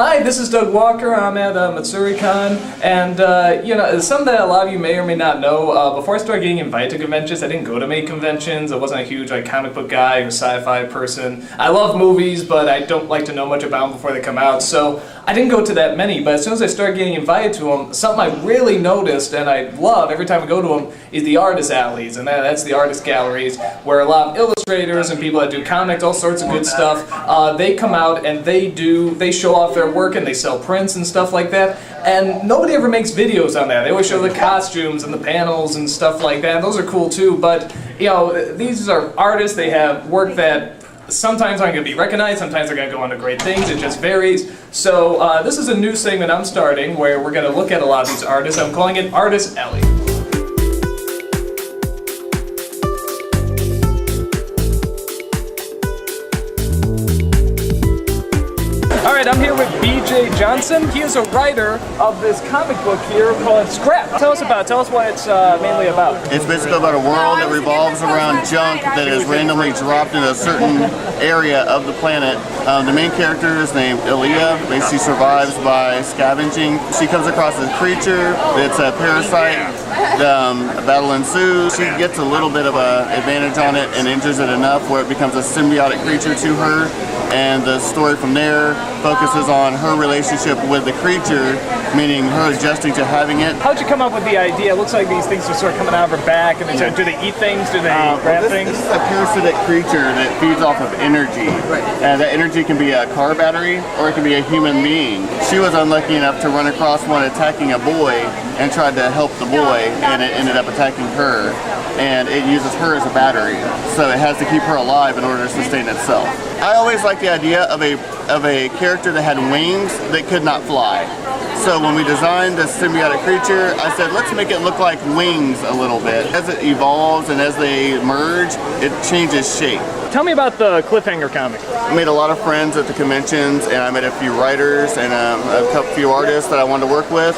Hi, this is Doug Walker. I'm at MatsuriCon, and something that a lot of you may or may not know. Before I started getting invited to conventions, I didn't go to many conventions. I wasn't a huge comic book guy or sci-fi person. I love movies, but I don't like to know much about them before they come out. So I didn't go to that many. But as soon as I started getting invited to them, something I really noticed and I love every time I go to them is the artist alleys, and that's the artist galleries, where a lot of illustrators and people that do comics, all sorts of good stuff, they come out and they show off their work and they sell prints and stuff like that. And nobody ever makes videos on that. They always show the costumes and the panels and stuff like that. Those are cool too. But these are artists. They have work that sometimes aren't going to be recognized. Sometimes they're going to go on to great things. It just varies. So this is a new segment I'm starting where we're going to look at a lot of these artists. I'm calling it Artist Alley. Alright, I'm here with BJ Johnson. He is a writer of this comic book here called Scrap. Tell us what it's mainly about. It's basically about a world that revolves around junk that is randomly dropped in a certain area of the planet. The main character is named Ilya. She survives by scavenging. She comes across a creature. It's a parasite. A battle ensues. She gets a little bit of an advantage on it and injures it enough where it becomes a symbiotic creature to her. And the story from there focuses on her relationship with the creature, meaning her adjusting to having it. How'd you come up with the idea? It looks like these things are sort of coming out of her back, and do they eat things? Do they grab things? This is a parasitic creature that feeds off of energy. And that energy can be a car battery, or it can be a human being. She was unlucky enough to run across one attacking a boy and tried to help the boy, and it ended up attacking her. And it uses her as a battery, so it has to keep her alive in order to sustain itself. I always liked the idea of a character that had wings that could not fly. So when we designed this symbiotic creature, I said, let's make it look like wings a little bit. As it evolves and as they merge, it changes shape. Tell me about the Cliffhanger comic. I made a lot of friends at the conventions, and I met a few writers and a few artists that I wanted to work with.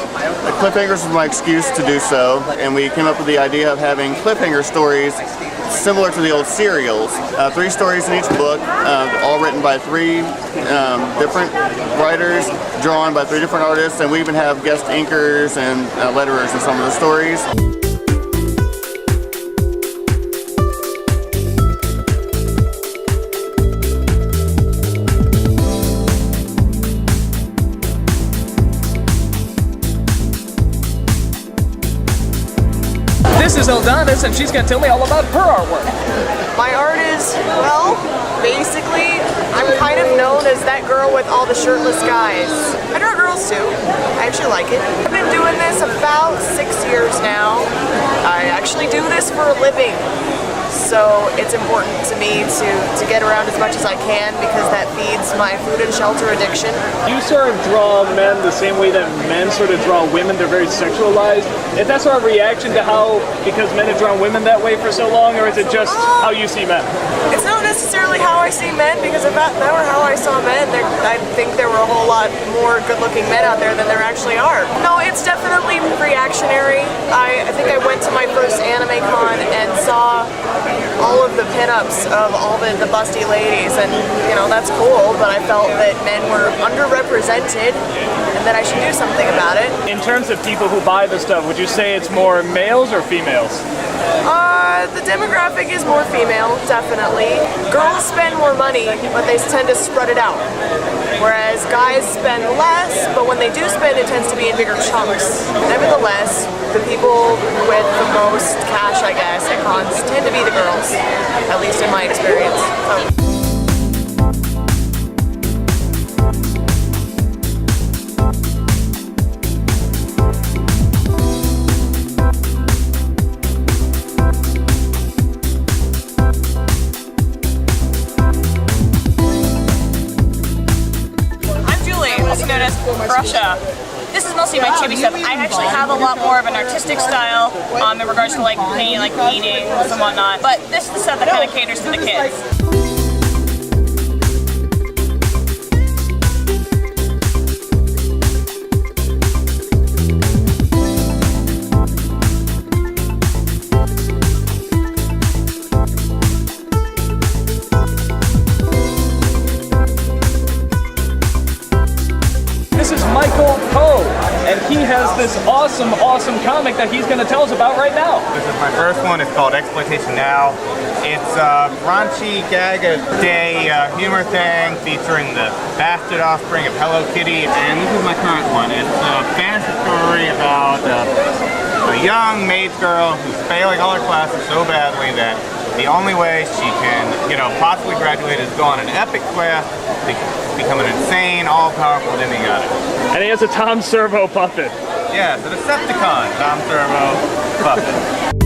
Cliffhangers was my excuse to do so, and we came up with the idea of having cliffhanger stories similar to the old serials. 3 stories in each book, all written by 3 different writers, drawn by 3 different artists, and we even have guest inkers and letterers in some of the stories. This is Eldonis, and she's going to tell me all about her artwork. My art is, well, basically, I'm kind of known as that girl with all the shirtless guys. I draw girls too. I actually like it. I've been doing this about 6 years now. I actually do this for a living. So it's important to me to get around as much as I can because that feeds my food and shelter addiction. You sort of draw men the same way that men sort of draw women. They're very sexualized. Is that sort of reaction to how, because men have drawn women that way for so long, or is it just how you see men? It's not necessarily how I see men, because if that were how I saw men, I think there were a whole lot more good-looking men out there than there actually are. No, it's definitely reactionary. I think I went to my first anime con and saw all of the pinups of all the busty ladies, and that's cool, but I felt that men were underrepresented and that I should do something about it. In terms of people who buy the stuff, would you say it's more males or females? The demographic is more female, definitely. Girls spend more money, but they tend to spread it out. Whereas guys spend less, but when they do spend, it tends to be in bigger chunks. Nevertheless, the people with the most cash, I guess, at cons tend to be the girls, at least in my experience. Russia. This is mostly my chibi stuff. I actually have a lot more of an artistic style in regards to paint, paintings and whatnot. But this is the stuff that kind of caters to the kids. Michael Poe, and he has this awesome comic that he's going to tell us about right now. This is my first one. It's called Exploitation Now. It's a raunchy gag-a-day humor thing featuring the bastard offspring of Hello Kitty. And this is my current one. It's a fantasy story about a young maid girl who's failing all her classes so badly that the only way she can, possibly graduate is go on an epic quest, become an insane, all-powerful demigod. And he has a Tom Servo puppet. Yes, a Decepticon Tom Servo puppet.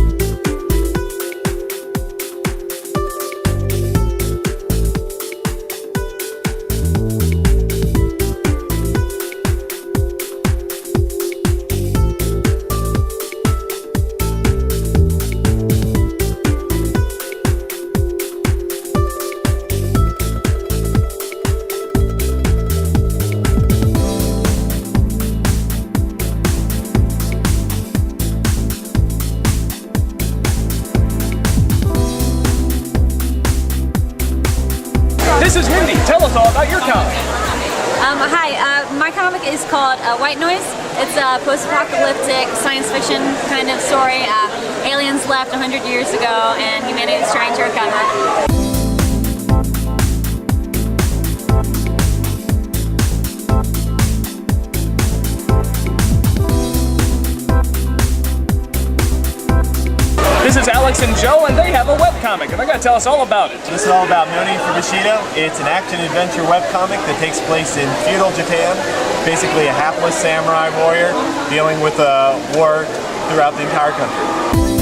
This is Wendy. Tell us all about your comic. Hi, my comic is called White Noise. It's a post-apocalyptic science fiction kind of story. Aliens left 100 years ago and humanity is trying to recover. This is Alex and Joe, and they have a webcomic, and they're going to tell us all about it. This is all about Muni from Bushido. It's an action-adventure webcomic that takes place in feudal Japan. Basically a hapless samurai warrior dealing with a war throughout the entire country.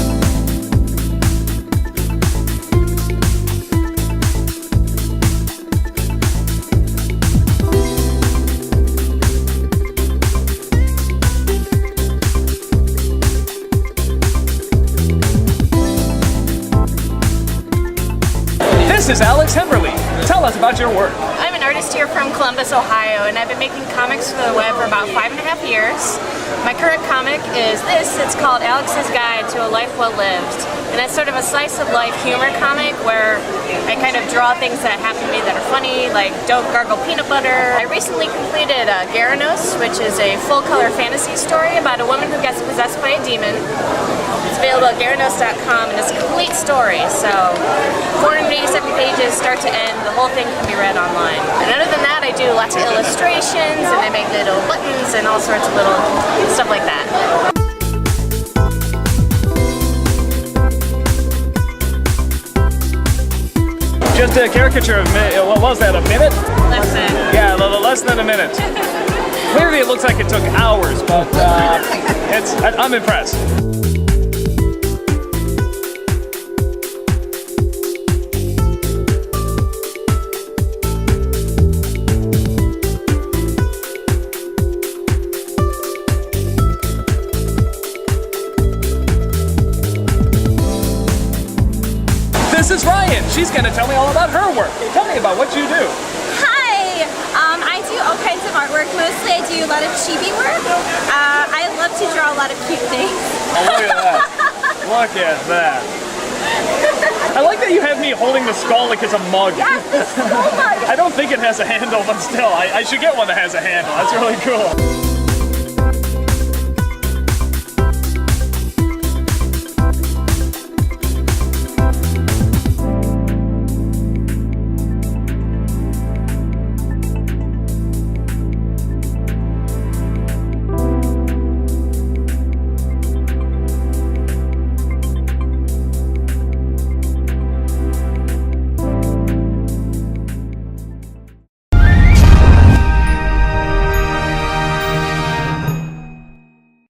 This is Alex Hemberly. Tell us about your work. I'm an artist here from Columbus, Ohio, and I've been making comics for the web for about 5.5 years. My current comic is this. It's called Alex's Guide to a Life Well Lived. And it's sort of a slice of life humor comic where I kind of draw things that happen to me that are funny, like don't gargle peanut butter. I recently completed Gyaranos, which is a full-color fantasy story about a woman who gets possessed by a demon. It's available at Gyaranos.com, and it's a complete story, so 487 pages, start to end. The whole thing can be read online. And other than that, I do lots of illustrations, and I make little buttons and all sorts of little stuff like that. Just a caricature of what was that, a minute? Less than. Yeah, a little less than a minute. Clearly it looks like it took hours, but I'm impressed. This is Ryan. She's going to tell me all about her work. Tell me about what you do. Hi! I do all kinds of artwork. Mostly I do a lot of chibi work. I love to draw a lot of cute things. Oh, look at that. Look at that. I like that you have me holding the skull like it's a mug. Yes, it's so much. I don't think it has a handle, but still, I should get one that has a handle. That's really cool.